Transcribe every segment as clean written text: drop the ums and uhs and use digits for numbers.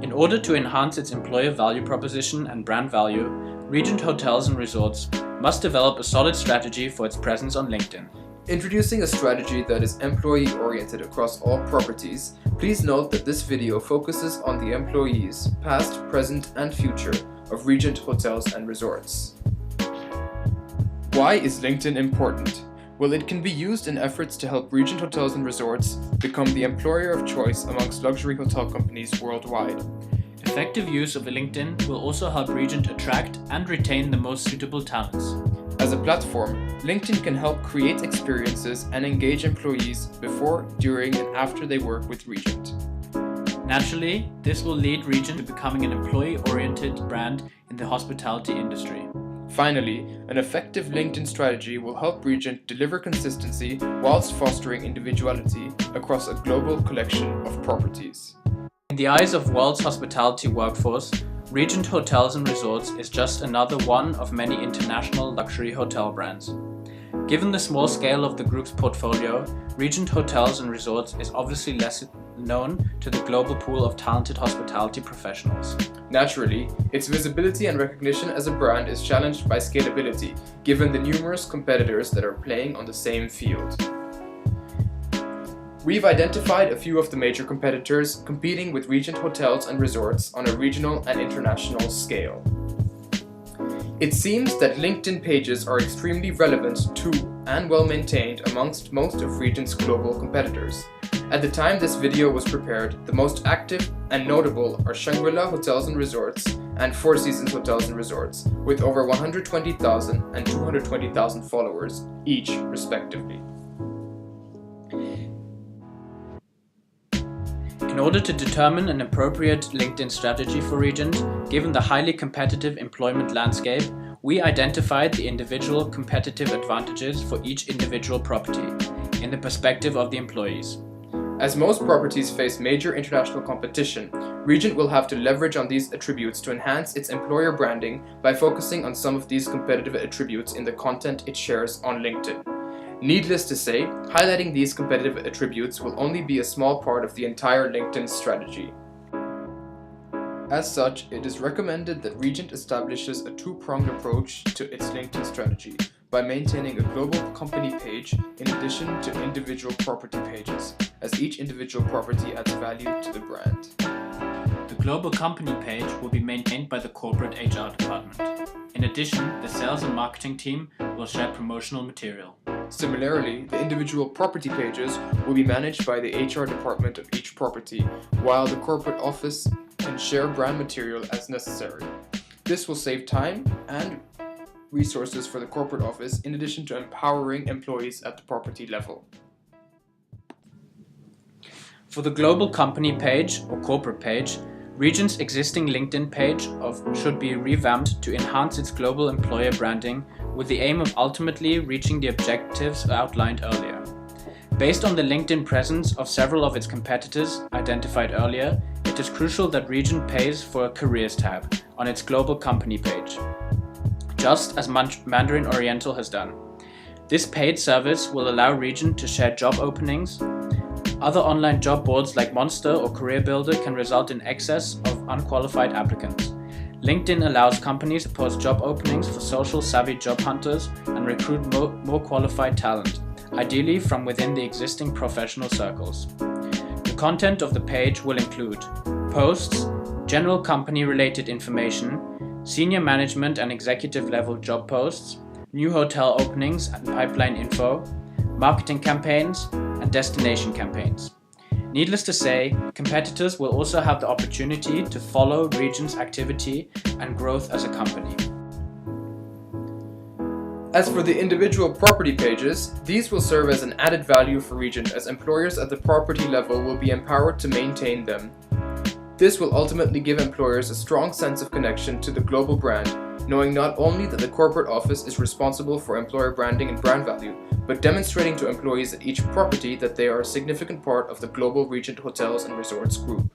In order to enhance its employer value proposition and brand value, Regent Hotels and Resorts must develop a solid strategy for its presence on LinkedIn. Introducing a strategy that is employee-oriented across all properties, please note that this video focuses on the employees, past, present, and future of Regent Hotels and Resorts. Why is LinkedIn important? Well, it can be used in efforts to help Regent Hotels and Resorts become the employer of choice amongst luxury hotel companies worldwide. Effective use of LinkedIn will also help Regent attract and retain the most suitable talents. As a platform, LinkedIn can help create experiences and engage employees before, during, and after they work with Regent. Naturally, this will lead Regent to becoming an employee-oriented brand in the hospitality industry. Finally, an effective LinkedIn strategy will help Regent deliver consistency whilst fostering individuality across a global collection of properties. In the eyes of world's hospitality workforce, Regent Hotels and Resorts is just another one of many international luxury hotel brands. Given the small scale of the group's portfolio, Regent Hotels and Resorts is obviously less known to the global pool of talented hospitality professionals. Naturally, its visibility and recognition as a brand is challenged by scalability, given the numerous competitors that are playing on the same field. We've identified a few of the major competitors competing with Regent Hotels and Resorts on a regional and international scale. It seems that LinkedIn pages are extremely relevant to and well maintained amongst most of Regent's global competitors. At the time this video was prepared, the most active and notable are Shangri-La Hotels and Resorts and Four Seasons Hotels and Resorts, with over 120,000 and 220,000 followers each respectively. In order to determine an appropriate LinkedIn strategy for Regent, given the highly competitive employment landscape, we identified the individual competitive advantages for each individual property in the perspective of the employees. As most properties face major international competition, Regent will have to leverage on these attributes to enhance its employer branding by focusing on some of these competitive attributes in the content it shares on LinkedIn. Needless to say, highlighting these competitive attributes will only be a small part of the entire LinkedIn strategy. As such, it is recommended that Regent establishes a two-pronged approach to its LinkedIn strategy by maintaining a global company page in addition to individual property pages, as each individual property adds value to the brand. The global company page will be maintained by the corporate HR department. In addition, the sales and marketing team will share promotional material. Similarly, the individual property pages will be managed by the HR department of each property, while the corporate office can share brand material as necessary. This will save time and resources for the corporate office, in addition to empowering employees at the property level. For the global company page or corporate page, Regent's existing LinkedIn page should be revamped to enhance its global employer branding with the aim of ultimately reaching the objectives outlined earlier. Based on the LinkedIn presence of several of its competitors identified earlier, it is crucial that Regent pays for a careers tab on its global company page, just as Mandarin Oriental has done. This paid service will allow Regent to share job openings. Other online job boards like Monster or Career Builder can result in excess of unqualified applicants. LinkedIn allows companies to post job openings for social-savvy job hunters and recruit more qualified talent, ideally from within the existing professional circles. The content of the page will include posts, general company-related information, senior management and executive level job posts, new hotel openings and pipeline info, marketing campaigns, and destination campaigns. Needless to say, competitors will also have the opportunity to follow Regent's activity and growth as a company. As for the individual property pages, these will serve as an added value for Regent, as employers at the property level will be empowered to maintain them. This will ultimately give employers a strong sense of connection to the global brand, knowing not only that the corporate office is responsible for employer branding and brand value, but demonstrating to employees at each property that they are a significant part of the global Regent Hotels and Resorts group.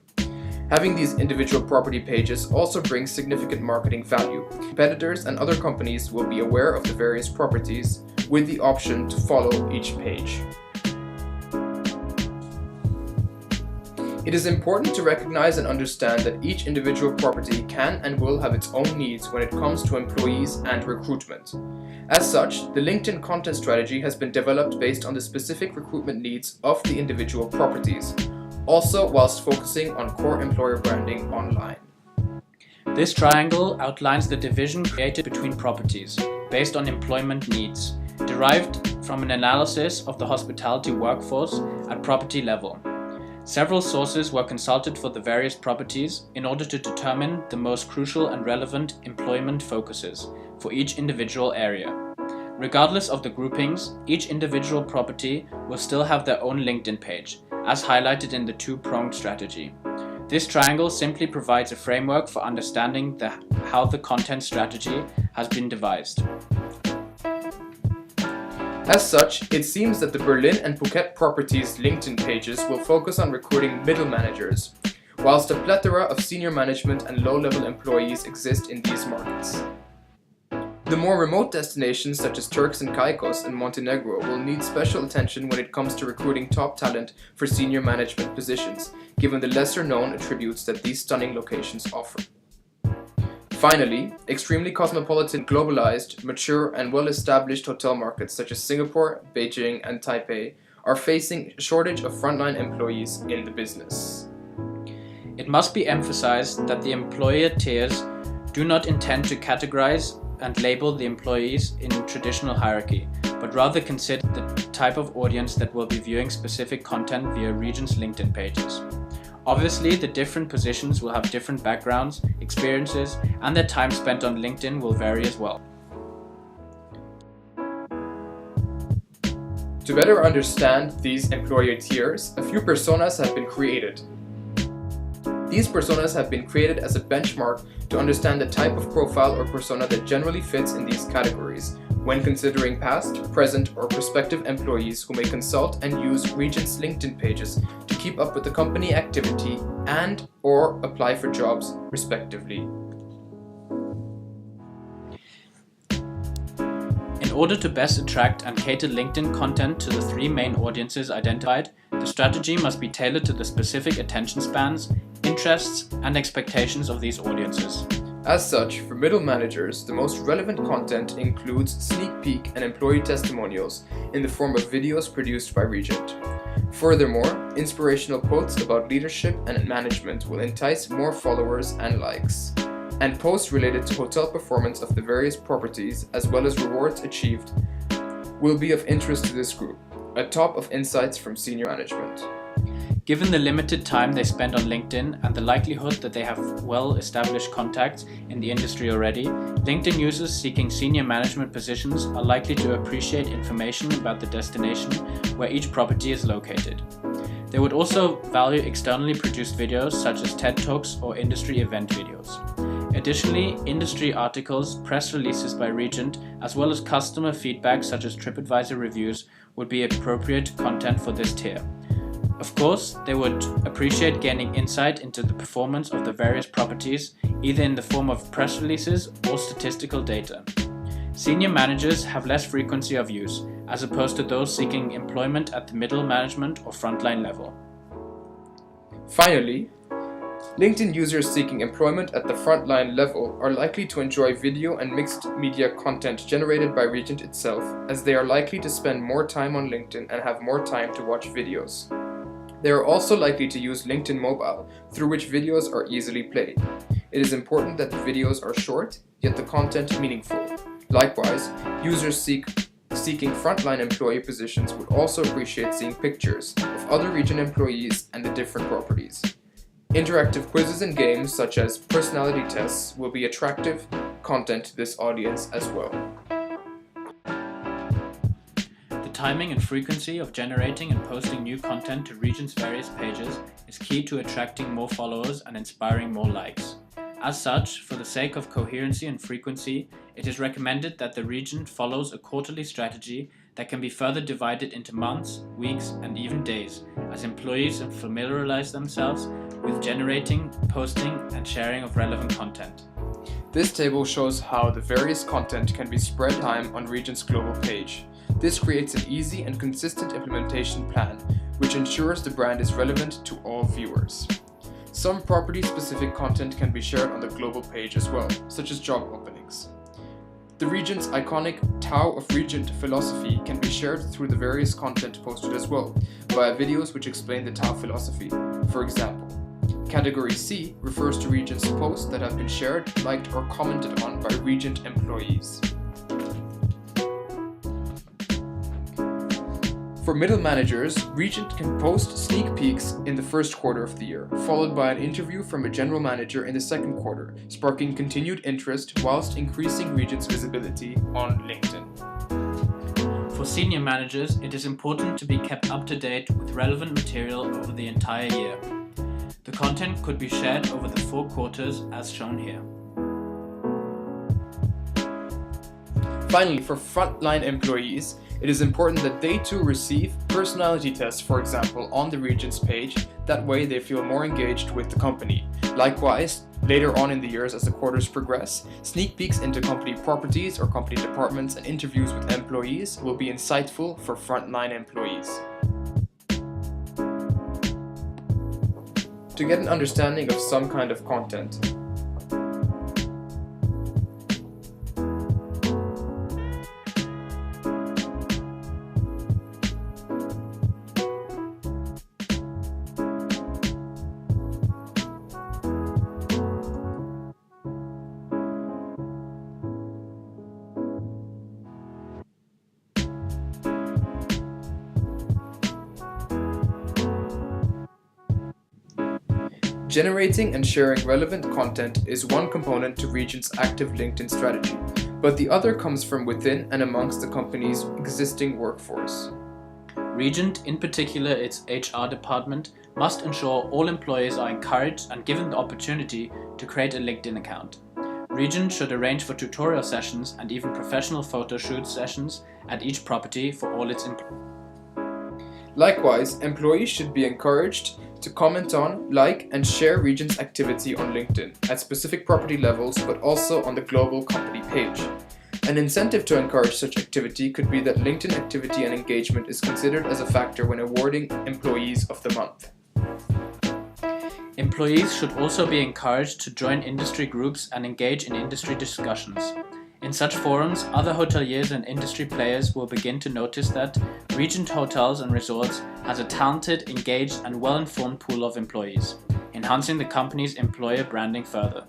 Having these individual property pages also brings significant marketing value. Competitors and other companies will be aware of the various properties with the option to follow each page. It is important to recognize and understand that each individual property can and will have its own needs when it comes to employees and recruitment. As such, the LinkedIn content strategy has been developed based on the specific recruitment needs of the individual properties, also whilst focusing on core employer branding online. This triangle outlines the division created between properties, based on employment needs, derived from an analysis of the hospitality workforce at property level. Several sources were consulted for the various properties in order to determine the most crucial and relevant employment focuses for each individual area. Regardless of the groupings, each individual property will still have their own LinkedIn page, as highlighted in the two-pronged strategy. This triangle simply provides a framework for understanding how the content strategy has been devised. As such, it seems that the Berlin and Phuket properties' LinkedIn pages will focus on recruiting middle managers, whilst a plethora of senior management and low-level employees exist in these markets. The more remote destinations such as Turks and Caicos and Montenegro will need special attention when it comes to recruiting top talent for senior management positions, given the lesser-known attributes that these stunning locations offer. Finally, extremely cosmopolitan, globalized, mature and well-established hotel markets such as Singapore, Beijing and Taipei are facing a shortage of frontline employees in the business. It must be emphasized that the employer tiers do not intend to categorize and label the employees in traditional hierarchy, but rather consider the type of audience that will be viewing specific content via Regent's LinkedIn pages. Obviously, the different positions will have different backgrounds, experiences, and their time spent on LinkedIn will vary as well. To better understand these employer tiers, a few personas have been created. These personas have been created as a benchmark to understand the type of profile or persona that generally fits in these categories when considering past, present, or prospective employees who may consult and use Regent's LinkedIn pages to keep up with the company activity and/or apply for jobs, respectively. In order to best attract and cater LinkedIn content to the three main audiences identified, the strategy must be tailored to the specific attention spans, interests, and expectations of these audiences. As such, for middle managers, the most relevant content includes sneak peek and employee testimonials in the form of videos produced by Regent. Furthermore, inspirational quotes about leadership and management will entice more followers and likes. And posts related to hotel performance of the various properties, as well as rewards achieved, will be of interest to this group, a top of insights from senior management. Given the limited time they spend on LinkedIn and the likelihood that they have well-established contacts in the industry already, LinkedIn users seeking senior management positions are likely to appreciate information about the destination where each property is located. They would also value externally produced videos such as TED Talks or industry event videos. Additionally, industry articles, press releases by Regent, as well as customer feedback such as TripAdvisor reviews would be appropriate content for this tier. Of course, they would appreciate gaining insight into the performance of the various properties, either in the form of press releases or statistical data. Senior managers have less frequency of use, as opposed to those seeking employment at the middle management or frontline level. Finally, LinkedIn users seeking employment at the frontline level are likely to enjoy video and mixed media content generated by Regent itself, as they are likely to spend more time on LinkedIn and have more time to watch videos. They are also likely to use LinkedIn Mobile, through which videos are easily played. It is important that the videos are short, yet the content meaningful. Likewise, users seeking frontline employee positions would also appreciate seeing pictures of other Regent employees and the different properties. Interactive quizzes and games such as personality tests will be attractive content to this audience as well. The timing and frequency of generating and posting new content to Regent's various pages is key to attracting more followers and inspiring more likes. As such, for the sake of coherency and frequency, it is recommended that the Regent follows a quarterly strategy that can be further divided into months, weeks, and even days, as employees familiarize themselves with generating, posting, and sharing of relevant content. This table shows how the various content can be spread time on Regent's global page. This creates an easy and consistent implementation plan which ensures the brand is relevant to all viewers. Some property-specific content can be shared on the global page as well, such as job openings. The Regent's iconic Tao of Regent philosophy can be shared through the various content posted as well, via videos which explain the Tao philosophy. For example, Category C refers to Regent's posts that have been shared, liked, or commented on by Regent employees. For middle managers, Regent can post sneak peeks in the first quarter of the year, followed by an interview from a general manager in the second quarter, sparking continued interest whilst increasing Regent's visibility on LinkedIn. For senior managers, it is important to be kept up to date with relevant material over the entire year. The content could be shared over the 4 quarters as shown here. Finally, for frontline employees, it is important that they too receive personality tests, for example, on the Regent's page. That way they feel more engaged with the company. Likewise, later on in the years as the quarters progress, sneak peeks into company properties or company departments and interviews with employees will be insightful for frontline employees. To get an understanding of some kind of content, generating and sharing relevant content is one component to Regent's active LinkedIn strategy, but the other comes from within and amongst the company's existing workforce. Regent, in particular its HR department, must ensure all employees are encouraged and given the opportunity to create a LinkedIn account. Regent should arrange for tutorial sessions and even professional photo shoot sessions at each property for all its employees. Likewise, employees should be encouraged to comment on, like, and share Regent's activity on LinkedIn at specific property levels, but also on the global company page. An incentive to encourage such activity could be that LinkedIn activity and engagement is considered as a factor when awarding Employees of the Month. Employees should also be encouraged to join industry groups and engage in industry discussions. In such forums, other hoteliers and industry players will begin to notice that Regent Hotels and Resorts has a talented, engaged and well-informed pool of employees, enhancing the company's employer branding further.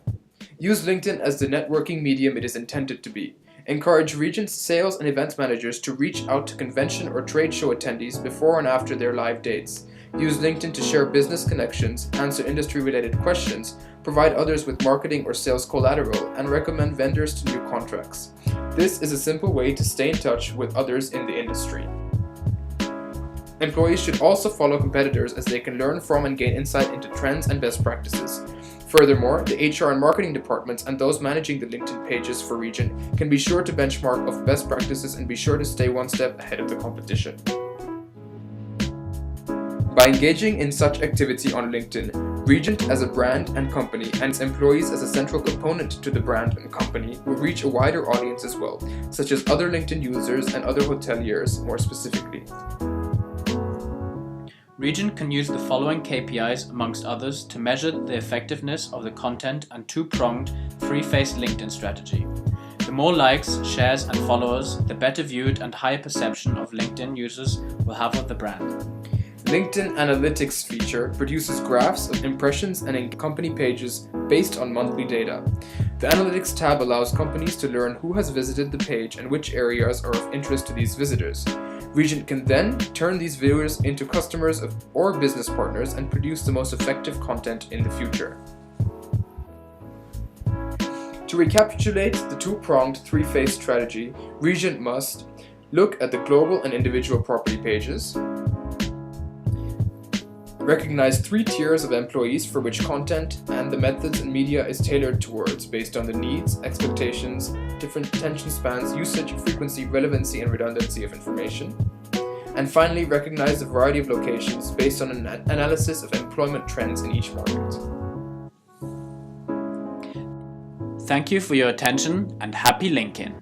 Use LinkedIn as the networking medium it is intended to be. Encourage Regent's sales and events managers to reach out to convention or trade show attendees before and after their live dates. Use LinkedIn to share business connections, answer industry-related questions, provide others with marketing or sales collateral, and recommend vendors to new contracts. This is a simple way to stay in touch with others in the industry. Employees should also follow competitors as they can learn from and gain insight into trends and best practices. Furthermore, the HR and marketing departments and those managing the LinkedIn pages for Regent can be sure to benchmark of best practices and be sure to stay one step ahead of the competition. By engaging in such activity on LinkedIn, Regent as a brand and company and its employees as a central component to the brand and company will reach a wider audience as well, such as other LinkedIn users and other hoteliers more specifically. Regent can use the following KPIs amongst others to measure the effectiveness of the content and two-pronged, three-phased LinkedIn strategy. The more likes, shares and followers, the better viewed and higher perception of LinkedIn users will have of the brand. LinkedIn Analytics feature produces graphs of impressions and company pages based on monthly data. The Analytics tab allows companies to learn who has visited the page and which areas are of interest to these visitors. Regent can then turn these viewers into customers or business partners and produce the most effective content in the future. To recapitulate the two-pronged, three-phase strategy, Regent must look at the global and individual property pages, recognize 3 tiers of employees for which content and the methods and media is tailored towards based on the needs, expectations, different attention spans, usage, frequency, relevancy, and redundancy of information. And finally, recognize the variety of locations based on an analysis of employment trends in each market. Thank you for your attention and happy LinkedIn!